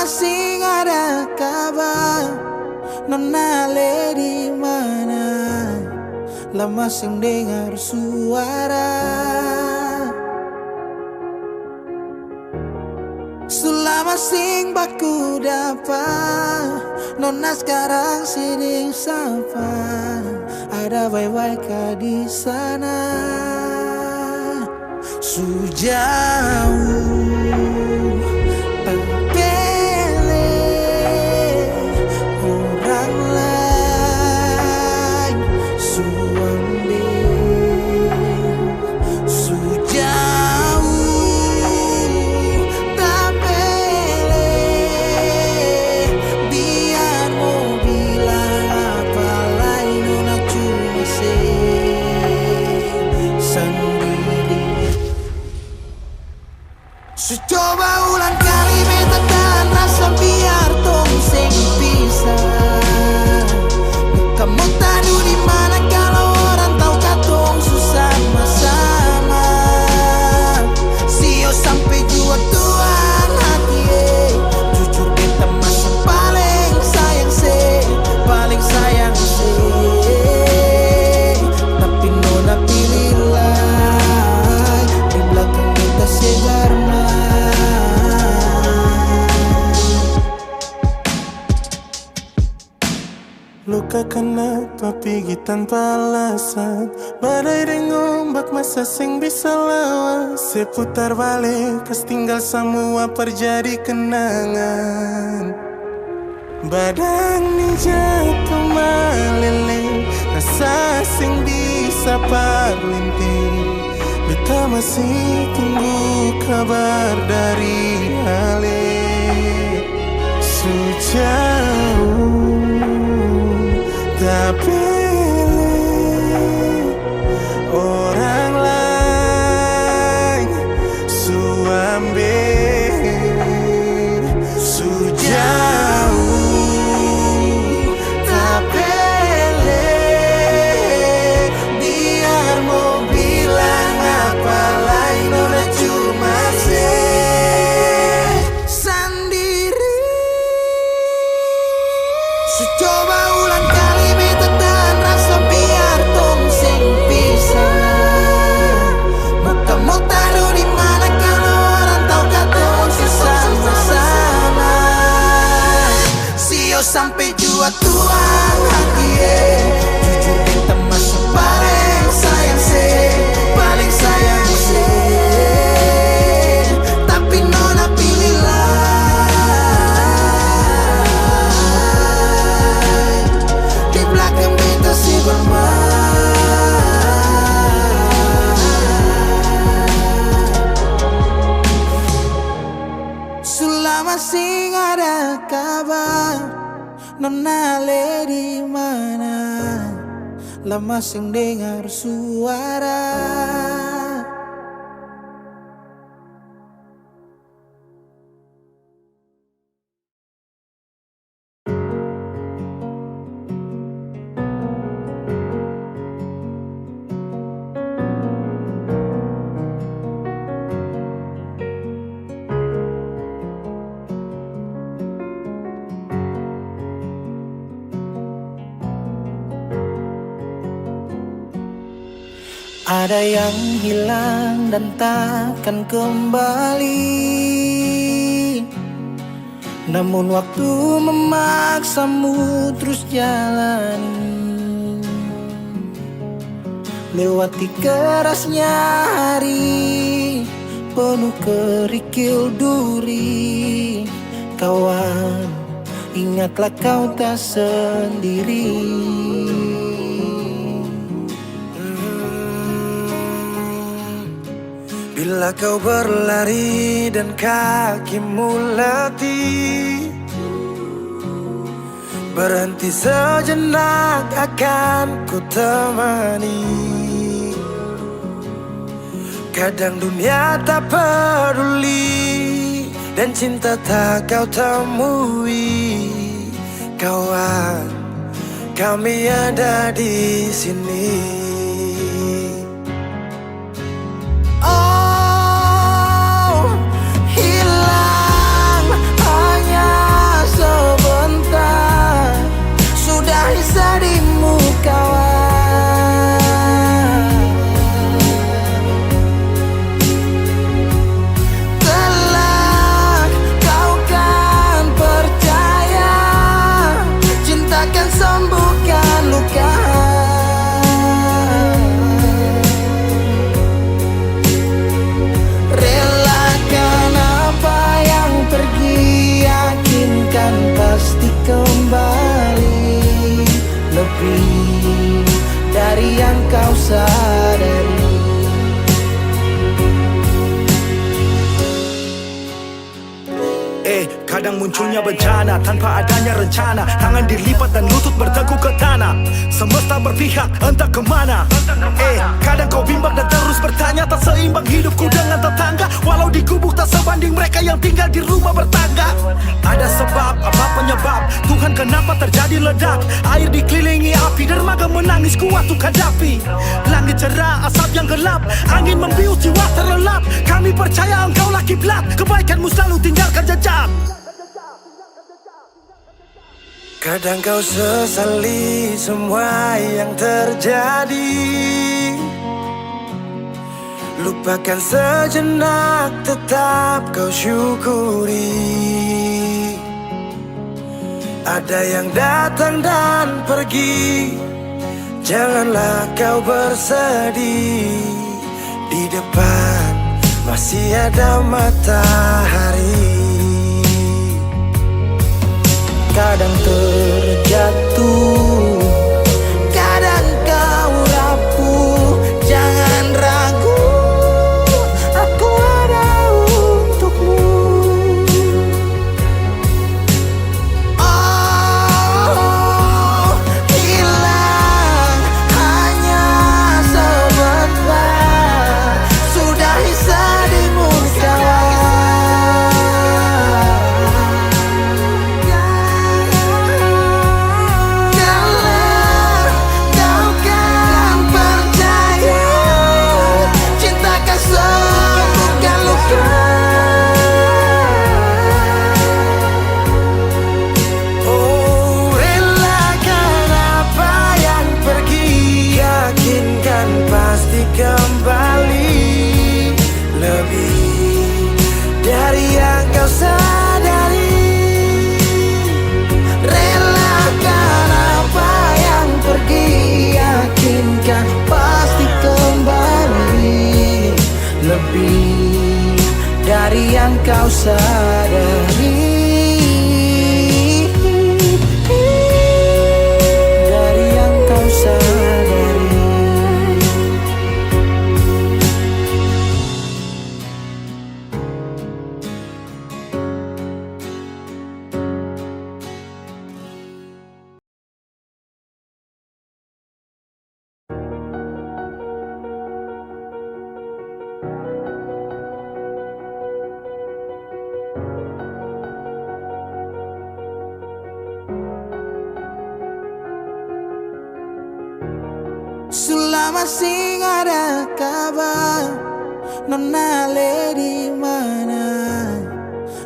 masih ada kabar, nona le di mana? Lama sing dengar suara. Selama sing baku dapat, nona sekarang sering sapa. Ada baik-baik di sana. Sejauh coba ulang kali beta dan rasa biar tong sing pisah. Kamu tahu di mana kalau orang tahu katong susah sama. Sio sampai jua Tuhan hati. Jujur beta masih paling sayang se. Tapi nona pilihlah di belakang beta segar. Luka kenapa pergi tanpa alasan? Badai dan ombak masa sing bisa lawan. Seputar balik kas tinggal semua terjadi kenangan. Badan ni jatuh meleleh, rasa sing bisa parlinting. Beta masih tunggu kabar dari Ale. Sejauh tak pilih orang lain suambil sejauh tak pilih biar mau bilang apa lain nona cuma sendiri. Coba ulang kali beta dan rasa biar tong sing pisah. Kamu tahu di mana kalau orang tahu katong susah bersama. Sio sampai jua Tuhan hati. Jujur beta masih paling sayang se. Tapi nona pilihlah di belakang beta si selama sing ada kabar, nona le di mana? Lama sing dengar suara. Ada yang hilang dan takkan kembali, namun waktu memaksamu terus jalani. Lewati kerasnya hari penuh kerikil duri. Kawan, ingatlah kau tak sendiri. Bila kau berlari dan kakimu letih, berhenti sejenak akan ku temani. Kadang dunia tak peduli dan cinta tak kau temui. Kawan, kami ada di sini. Hilang hanya yang kau sadari. Kadang munculnya bencana tanpa adanya rencana. Tangan dilipat dan lutut berteguh ke tanah. Semesta berpihak entah kemana. Kadang kau bimbang dan terus bertanya, tak seimbang hidupku dengan tetangga. Walau di gubuk tak sebanding mereka yang tinggal di rumah bertangga. Ada sebab, apa penyebab? Tuhan kenapa terjadi ledak? Air dikelilingi api, dermaga menangis kuat untuk hadapi. Langit cerah, asap yang gelap, angin membius jiwa terlelap. Kami percaya engkaulah kiblat, kebaikanmu selalu tinggalkan jejak. Kadang kau sesali semua yang terjadi, lupakan sejenak, tetap kau syukuri. Ada yang datang dan pergi, janganlah kau bersedih. Di depan masih ada matahari. Kadang terjatuh, kadang kau rapuh. Jangan ragu, aku ada untukmu. Oh, hilang hanya sebentar, sudahi sedihmu kawan. Kembali lebih dari yang kau sadari. Relakan apa yang pergi, yakinkan pasti kembali. Lebih dari yang kau sadari. Dari yang kau sadari. Selama sing ada kabar, Nona le di mana?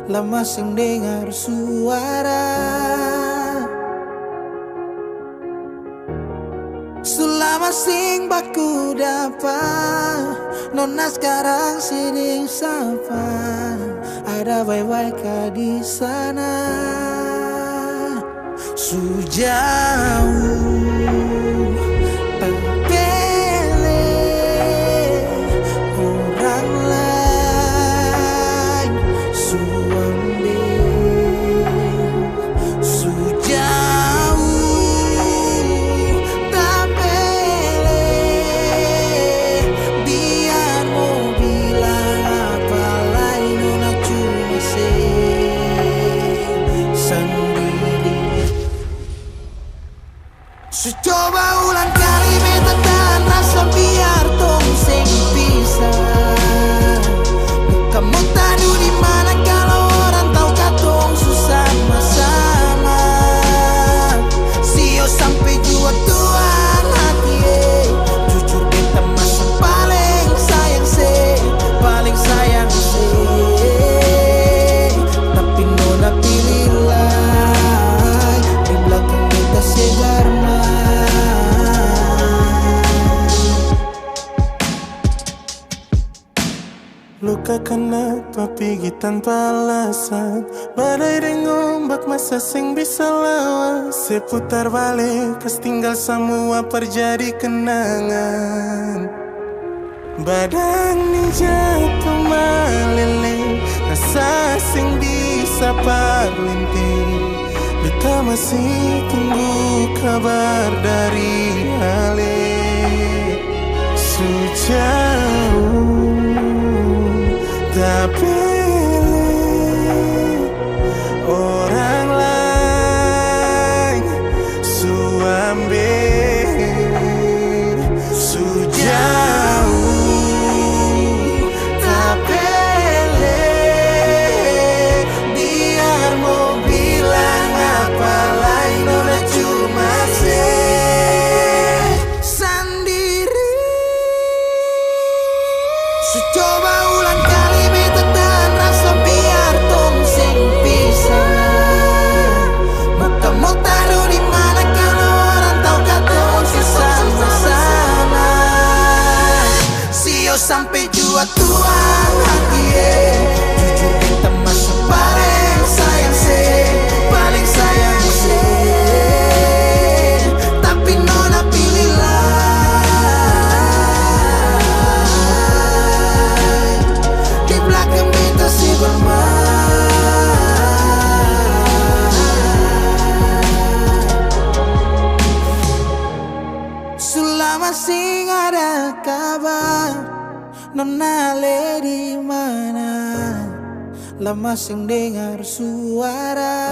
Lama sing dengar suara. Selama sing baku dapat, Nona sekarang siding sapa. Ada baik-baik kah di sana? Sejauh coba ulang kali beta dan rasa biar tong sing pisah. Kamu tadu di mana kalau orang tahu katong susah sama-sama. Sio sampai jua tuan hati, jujur beta masih paling sayang se. Tapi nona pilihlah di belakang beta segar. Luka kenapa pergi tanpa alasan? Badai dan ombak masa sing bisa lawan. Seputar balik kas tinggal semua perjadi kenangan. Badan ni jatuh meleleh, rasa sing bisa parlinting. Beta masih tunggu kabar dari Ale. tak pilih orang lain, su ambil su jauh, tak pilih. Biar mau bilang apa lain, nona cuma sendiri. Coba ulang kali beta tahan rasa biar tong sing pisah. Muka mau taruh di mana kalau orang tahu kata sama-sama. Sio sampai jua tua hati jujur kita masuk paling sayang paling sayang tapi nona pilihlah di belakang beta si selama sing ada kabar nona le di mana, lama sing dengar suara.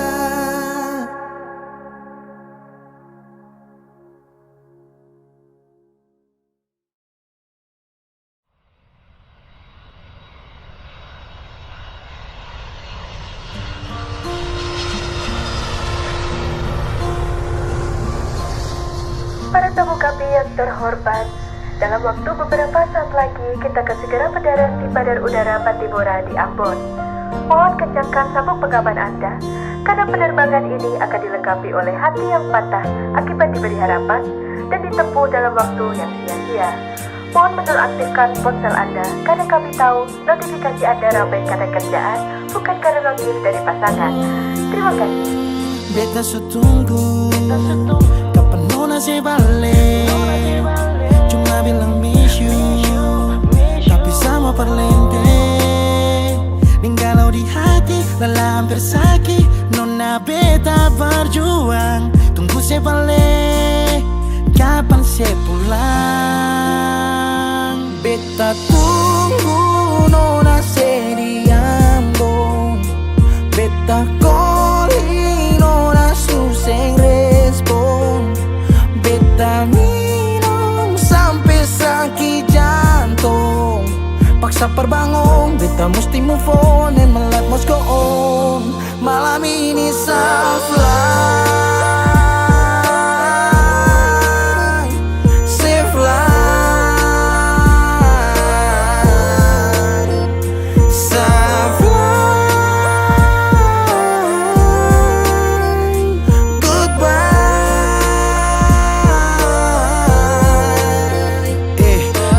Para tamu kami yang terhormat, dalam waktu beberapa saat lagi kita akan segera mendarat di Bandar Udara Pattimura di Ambon. Mohon kencangkan sabuk pengaman Anda, karena penerbangan ini akan dilengkapi oleh hati yang patah akibat diberi harapan dan ditempuh dalam waktu yang sia-sia. Mohon menonaktifkan ponsel Anda, karena kami tahu notifikasi Anda ramai karena kerjaan, bukan karena notif dari pasangan. Terima kasih. Beta tunggu kapan nona se balik, cuma bilang miss you, tapi sama perlente. Ninggalau di hati, lelah hampir sakit. Nona beta berjuang, tunggu se balik, kapan se pulang. Beta tunggu nona se di Ambon, beta calling nona suseng respon. Beta minum sampai sakit jantung, paksa perbangun, beta mesti move on and my life must go on. Malam ini safe-fly, safe-fly, safe-fly, goodbye.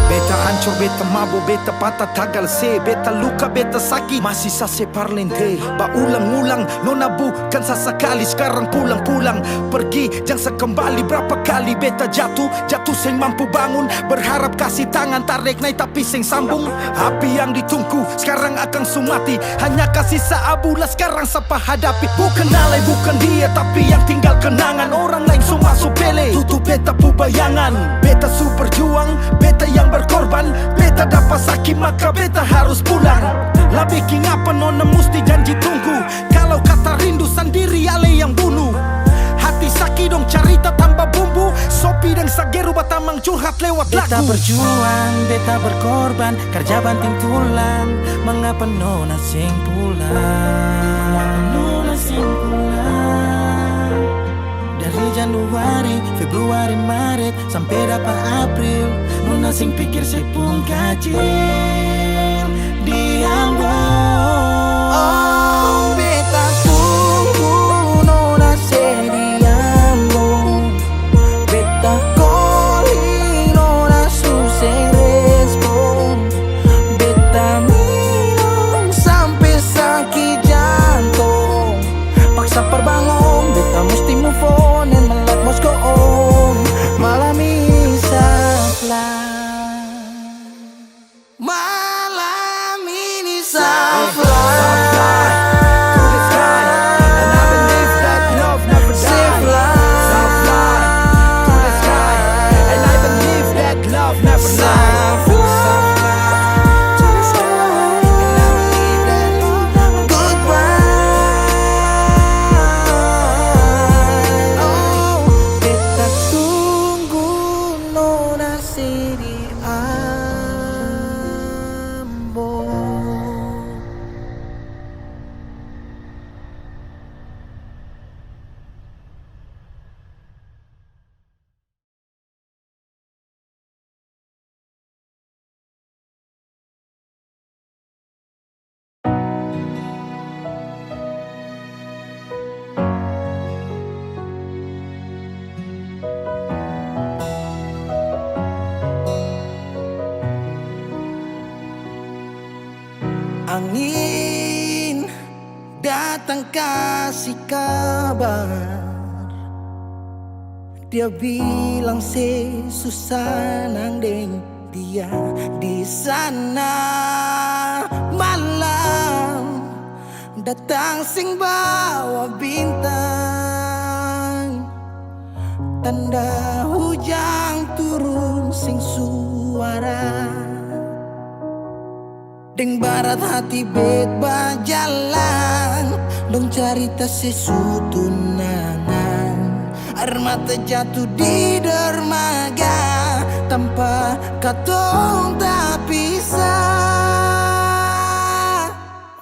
Beta hancur, beta mabuk, beta patah tagal se, beta luka, beta sakit, masih sase parlente. Ulang-ulang, nona bukan sesekali, sekarang pulang-pulang. Pergi, jangan sekembali, berapa kali beta jatuh sing mampu bangun. Berharap kasih tangan, tarik naik tapi sing sambung. Api yang ditunggu, sekarang akan sumati. Hanya kasih seabulah, sekarang siapa hadapi. Bukan alay, bukan dia, tapi yang tinggal kenangan. Orang lain semua supele, tutup beta pu bayangan. Beta su berjuang, beta yang berkorban. Beta dapat sakit, maka beta harus pulang. Lah bikin apa nona mesti janji tunggu. Kalau kata rindu sendiri ale yang bunuh. Hati sakit dong cerita tambah bumbu. Sopi dan Sageru batamang curhat lewat lagu. Beta berjuang, beta berkorban, kerja banting tulang. Mengapa nona sing pulang? Nona sing pulang. Dari Januari, Februari, Maret sampai dapat April, nona sing pikir saya pun kacil di Ambon. Oh, beta tunggu nona se di Ambon, beta calling nona suseng respon. Beta minum sampai sakit jantung, paksa perbangun, beta mesti move on and my life must go on. Malam ini salah, malam ini Ambon. Angin datang kasih kabar, dia bilang susah nang deng dia di sana. Malam datang sing bawa bintang, tanda hujan turun sing suara. Deng barat hati bet bajalan, dong cerita sesutunangan. Air mata jatuh di dermaga, tanpa katong tak pisah.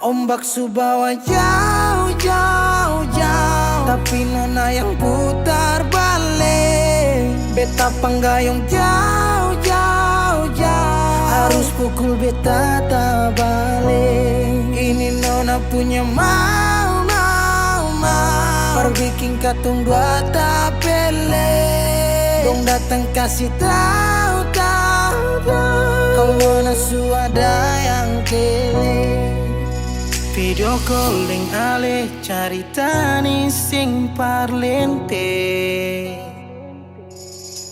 Ombak subawa jauh, jauh, jauh, tapi nona yang putar balik. Beta panggayong jauh, jauh, jauh, harus pukul beta tak balik. Ini nona punya mau, mau, mau, perbikin katong dua tak pele. Dong datang kasih tahu, tahu, tahu, kalau nona suada yang kele. Video calling ale carita ni sing parlente,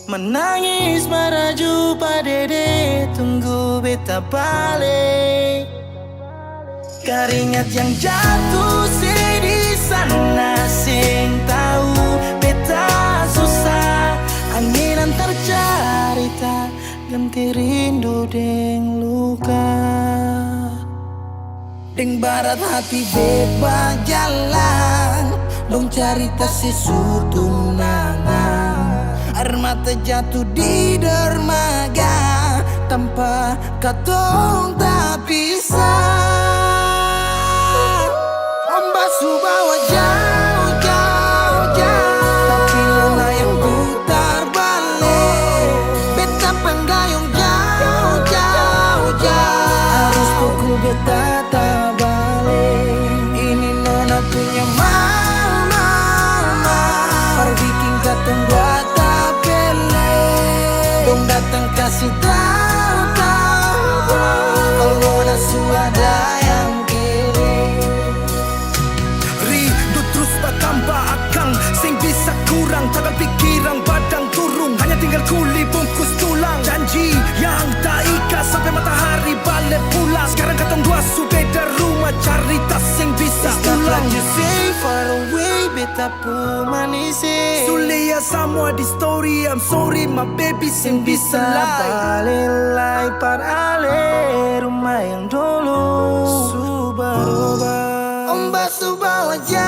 menangis meraju padede tunggu beta balik. Keringat yang jatuh di sana sing tahu beta susah. Angin antar carita ganti rindu deng luka. Deng barat hati beba jalan, dong cerita sesutunangan. Air mata jatuh di dermaga, tanpa katong tak pisah. Ombak subawa jauh, jauh, jauh, tapi nona yang putar balik. Beta panggayong jauh, jauh, jauh, harus pukul beta tak balik. Ini nona punya mau, mau, mau, perbikin katong buat datang kasih tahu, tahu, kalau nona suada yang kiri. Rindu terus bertambah akang, sing bisa kurang, takkan pikiran badang turung, hanya tinggal kuli bungkus tulang. Janji yang tak ikat sampai matahari balik pulang. Sekarang katong dua su beda rumah, cari tas sing bisa ulang. You say far away, beta pu manise. Sulia semua di story, I'm sorry my baby sing bisa Balelai par ale rumah yang dulu Subaroba. Ombak subawa jauh,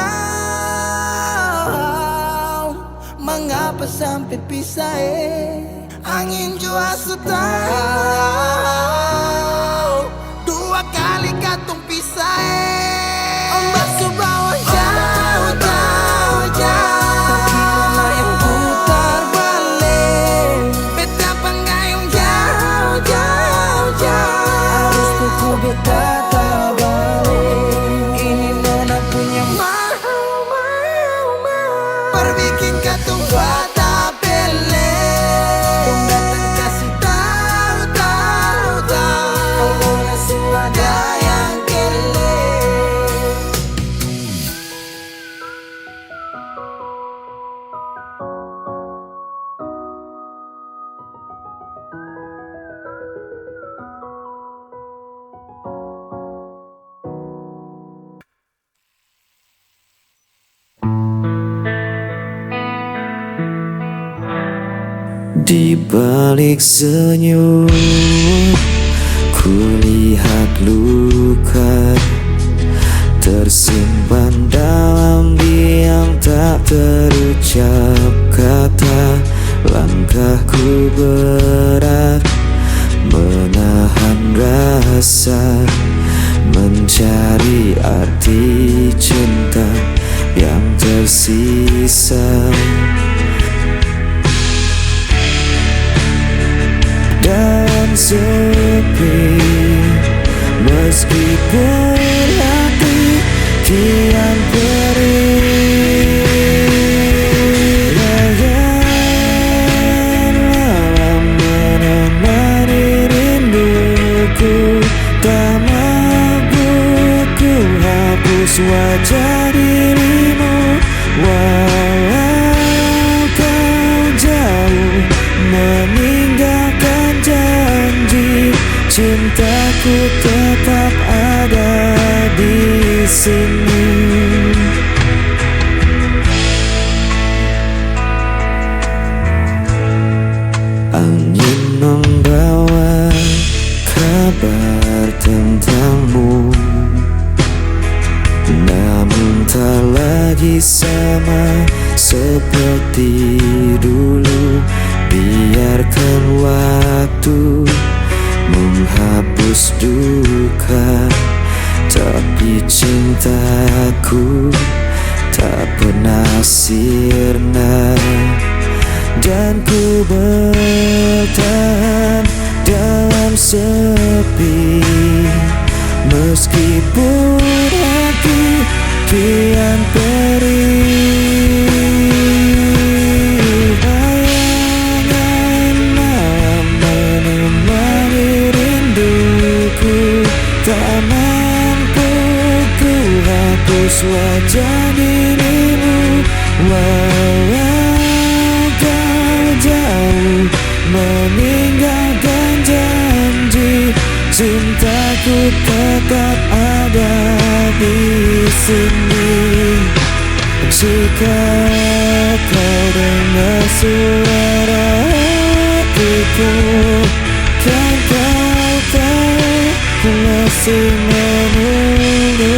mengapa sampai pisah angin jua tahu, dua kali katong pisah Ombak subawa jauh, jauh, jauh, tapi nona yang putar balik. Beta panggayong jauh, jauh, jauh, harus pukul beta tak balik. Ini nona punya mau, mau, mau, perbikin katong buat tak pele. Dong datang kasih tahu, tahu, tahu, kalau nona suada yang kele. Di balik senyum, kulihat luka tersimpan dalam diam, tak terucap kata. Langkahku berat biasa mencari arti cinta yang tersisa. Dan sepi meskipun hati kian perih. Bayangan malam menemani rinduku, tak mampu ku hapus wajah dirimu. Walau kau jauh meninggalkan janji, cintaku tetap ada di sini. Angin membawa kabar tentangmu, namun tak lagi sama seperti dulu. Biarkan waktu menghapus duka, tapi cintaku tak pernah sirna. Dan ku bertahan dalam sepi, meskipun hati kian perih. Bayangan malam menemani rinduku, tak mampu ku hapus wajah dirimu. Walau kau jauh meninggalkan janji, cintaku tetap ada di sini. Jika kau dengar suara hatiku, kan kau tahu ku masih menunggu.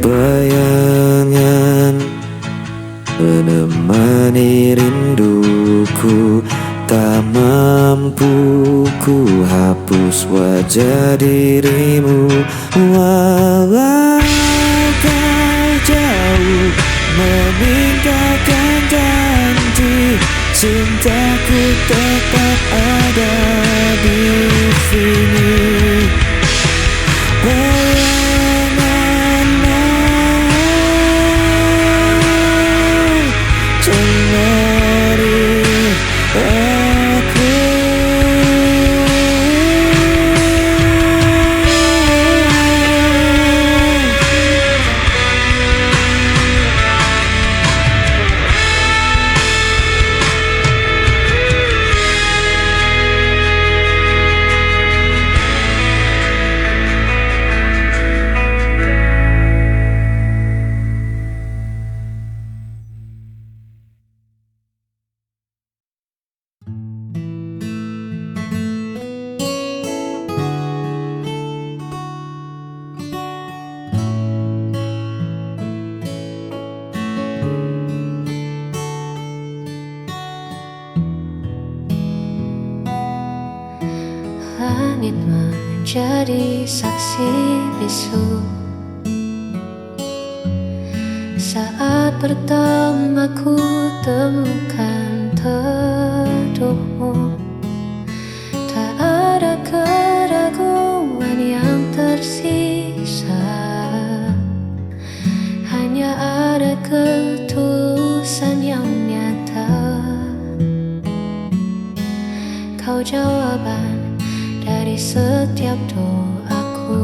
Bayangan menemani rinduku, tak mampu ku hapus wajah dirimu. Walau kau jauh meninggalkan janji, cintaku tetap ada di sini. Langit menjadi saksi bisu saat pertama ku temukan teduhmu. Tak ada keraguan yang tersisa, hanya ada ketulusan yang nyata. Kau jawaban dari setiap doaku.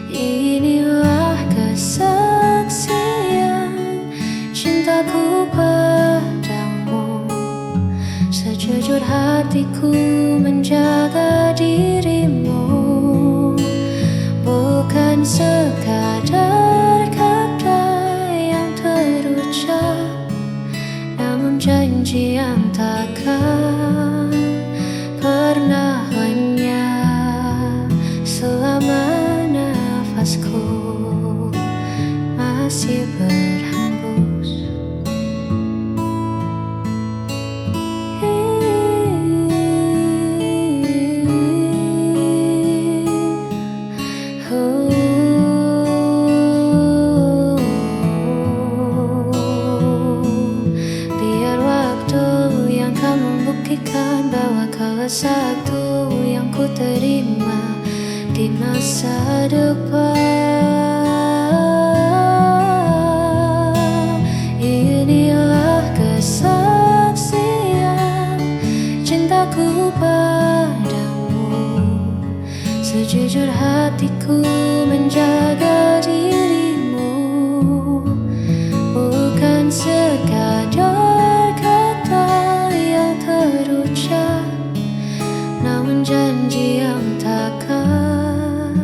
Inilah kesaksian cintaku padamu. Sejujur hatiku menjaga dirimu, bukan sekadar kata yang terucap, namun janji yang takkan pernah lenyap. Selama nafasku masih berhembus, biar waktu yang akan membuktikan bahwa kau satu yang ku terima di masa depan. Inilah kesaksian cintaku padamu. Sejujur hatiku menjaga dirimu, bukan sekadar kata yang terucap, namun janji yang takkan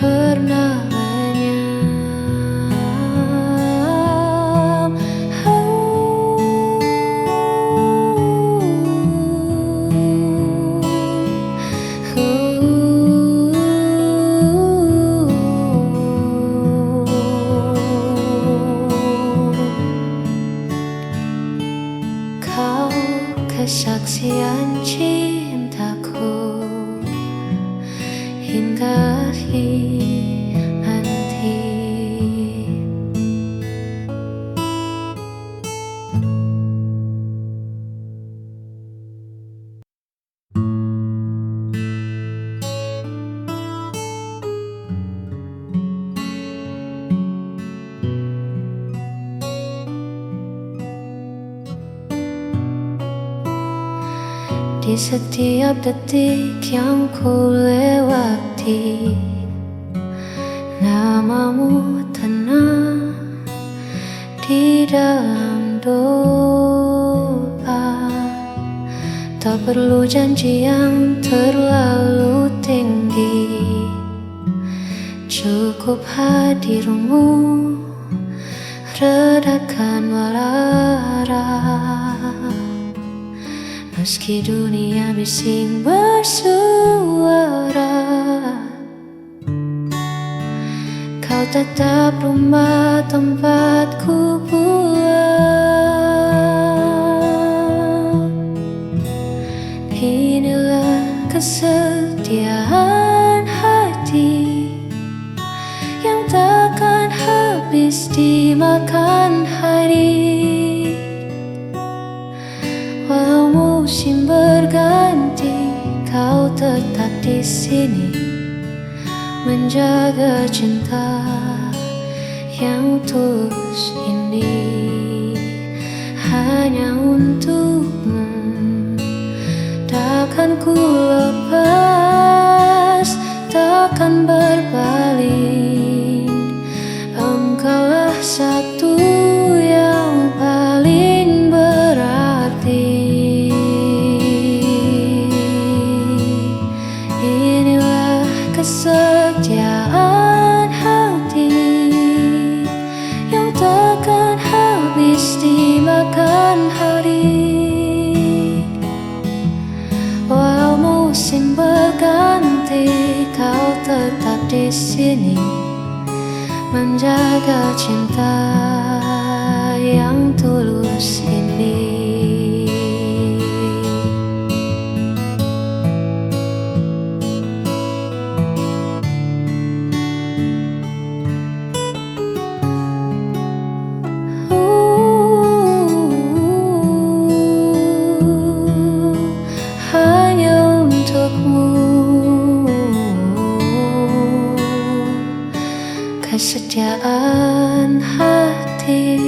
pernah lenyap. Kau kesaksian cintaku hingga nanti. Di setiap detik yang ku lewati, namamu tenang di dalam doa. Tak perlu janji yang terlalu tinggi, cukup hadirmu redakan lara. Meski dunia bising bersuara, kau tetap rumah tempatku pulang. Inilah kesetiaan hati yang takkan habis dimakan hari. Walau musim berganti, kau tetap di sini menjaga cinta yang tulus ini hanya untukmu. Takkan ku lepas, takkan berpaling. Engkaulah satu yang paling berarti. Inilah kesetiaan hati yang takkan habis dimakan hari. Walau musim berganti, kau tetap di sini menjaga cinta yang tulus ini. Hanya untukmu, kesetiaan hati.